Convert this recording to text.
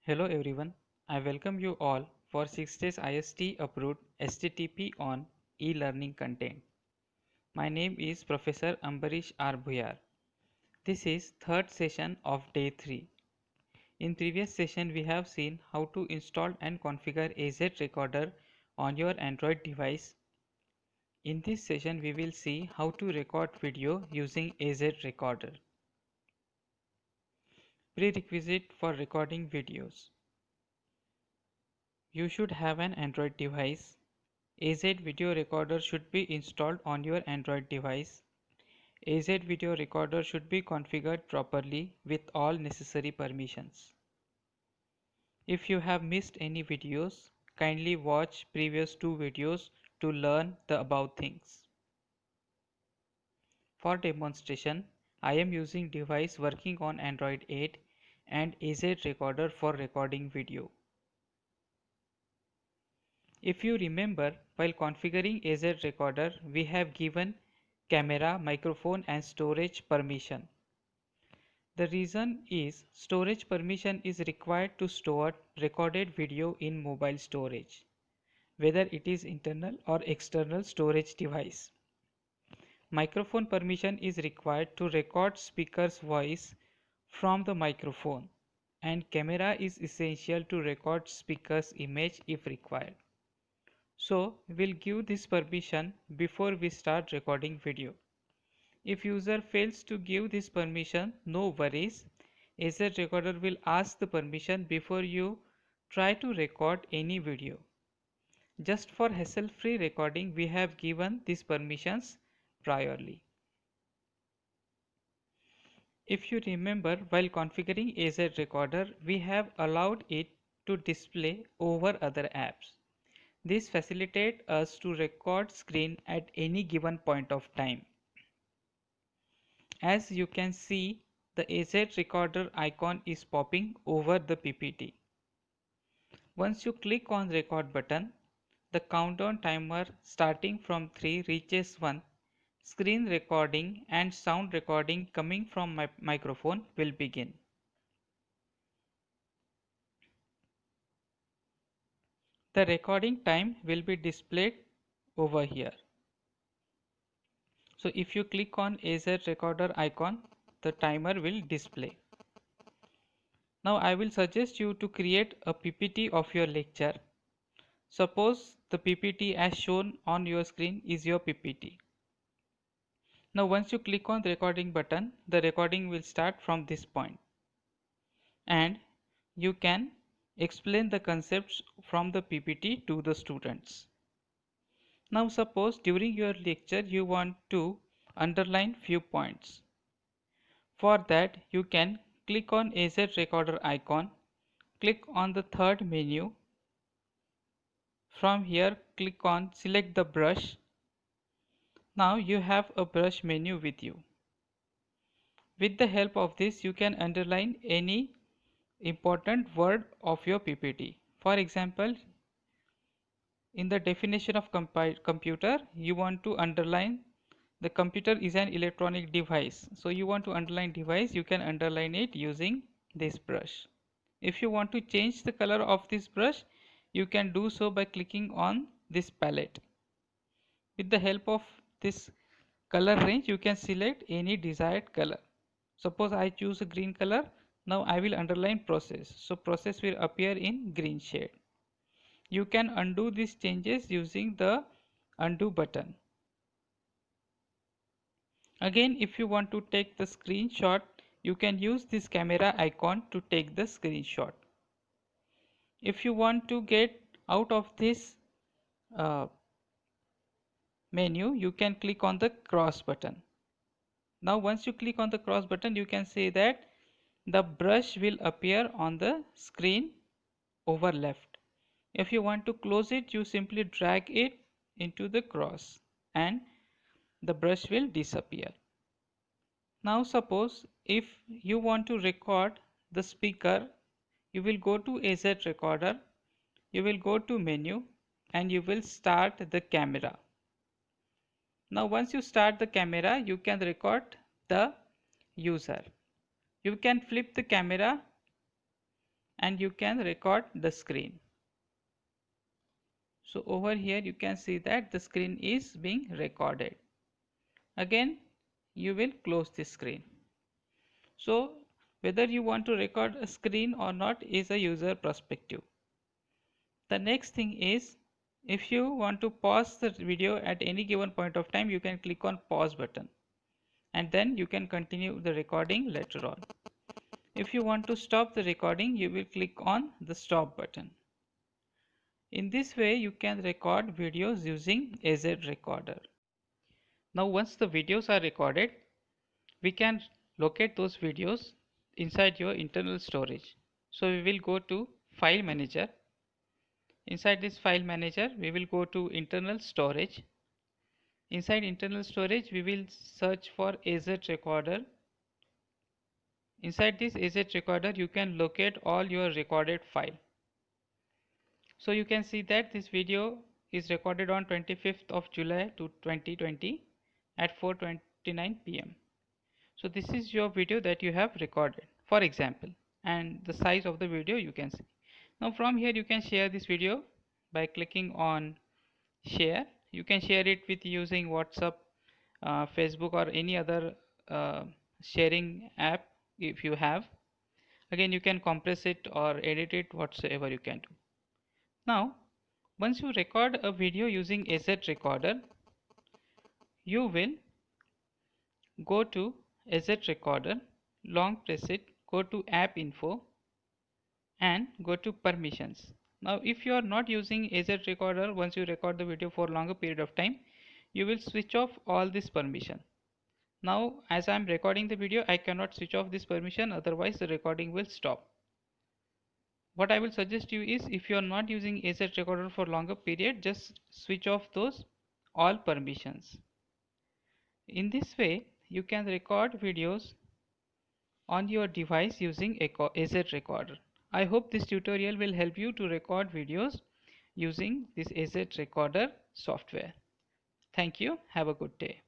Hello everyone, I welcome you all for 6 days IST approved STTP on e-learning content. My name is Professor Ambarish R. Bhuyar. This is third session of day 3. In previous session we have seen how to install and configure AZ Recorder on your Android device. In this session we will see how to record video using AZ Recorder. Prerequisite for recording videos. You should have an Android device. AZ Video Recorder should be installed on your Android device. AZ Video Recorder should be configured properly with all necessary permissions. If you have missed any videos, kindly watch previous 2 videos to learn the above things. For demonstration, I am using device working on Android 8 and AZ Recorder for recording video. If you remember, while configuring AZ Recorder, we have given camera, microphone and storage permission. The reason is storage permission is required to store recorded video in mobile storage, whether it is internal or external storage device. Microphone permission is required to record speaker's voice from the microphone, and camera is essential to record speaker's image if required. So we'll give this permission before we start recording video. If user fails to give this permission, no worries. AZ Recorder will ask the permission before you try to record any video. Just for hassle-free recording, we have given these permissions priorly. If you remember, while configuring AZ Recorder, we have allowed it to display over other apps. This facilitates us to record screen at any given point of time. As you can see, the AZ Recorder icon is popping over the PPT. Once you click on record button, the countdown timer starting from 3 reaches 1. Screen recording and sound recording coming from my microphone will begin. The recording time will be displayed over here. So if you click on AZ Recorder icon, the timer will display. Now I will suggest you to create a PPT of your lecture. Suppose the PPT as shown on your screen is your PPT. Now once you click on the recording button, the recording will start from this point. And you can explain the concepts from the PPT to the students. Now suppose during your lecture you want to underline few points. For that you can click on AZ Recorder icon, click on the third menu. From here click on select the brush. Now you have a brush menu with you. With the help of this you can underline any important word of your PPT. For example, in the definition of computer, you want to underline the computer is an electronic device. So you want to underline device, you can underline it using this brush. If you want to change the color of this brush, you can do so by clicking on this palette. With the help of this color range, you can select any desired color. Suppose I choose a green color. Now I will underline process. So process will appear in green shade. You can undo these changes using the undo button. Again, if you want to take the screenshot, you can use this camera icon to take the screenshot. If you want to get out of this menu, you can click on the cross button. Now once you click on the cross button, you can say that the brush will appear on the screen over left. If you want to close it, you simply drag it into the cross and the brush will disappear. Now suppose if you want to record the speaker, you will go to AZ Recorder, you will go to menu and you will start the camera. Now once you start the camera, you can record the user. You can flip the camera and you can record the screen. So over here you can see that the screen is being recorded. Again, you will close the screen. So whether you want to record a screen or not is a user perspective. The next thing is, if you want to pause the video at any given point of time, you can click on pause button and then you can continue the recording later on. If you want to stop the recording, you will click on the stop button. In this way you can record videos using AZ Recorder. Now once the videos are recorded, we can locate those videos inside your internal storage. So we will go to File Manager. Inside this File Manager, we will go to Internal Storage. Inside Internal Storage, we will search for AZ Recorder. Inside this AZ Recorder, you can locate all your recorded file. So you can see that this video is recorded on 25th of July 2020 at 4:29 p.m. So this is your video that you have recorded, for example, and the size of the video you can see. Now from here you can share this video by clicking on share. You can share it with using WhatsApp, Facebook or any other sharing app if you have. Again, you can compress it or edit it, whatsoever you can do. Now once you record a video using AZ Recorder, you will go to AZ Recorder, long press it, go to App Info and go to Permissions. Now if you are not using AZ Recorder, once you record the video for longer period of time, you will switch off all this permission. Now as I am recording the video, I cannot switch off this permission, otherwise the recording will stop. What I will suggest you is, if you are not using AZ Recorder for longer period, just switch off those all permissions. In this way you can record videos on your device using AZ Recorder. I hope this tutorial will help you to record videos using this AZ Recorder software. Thank you. Have a good day.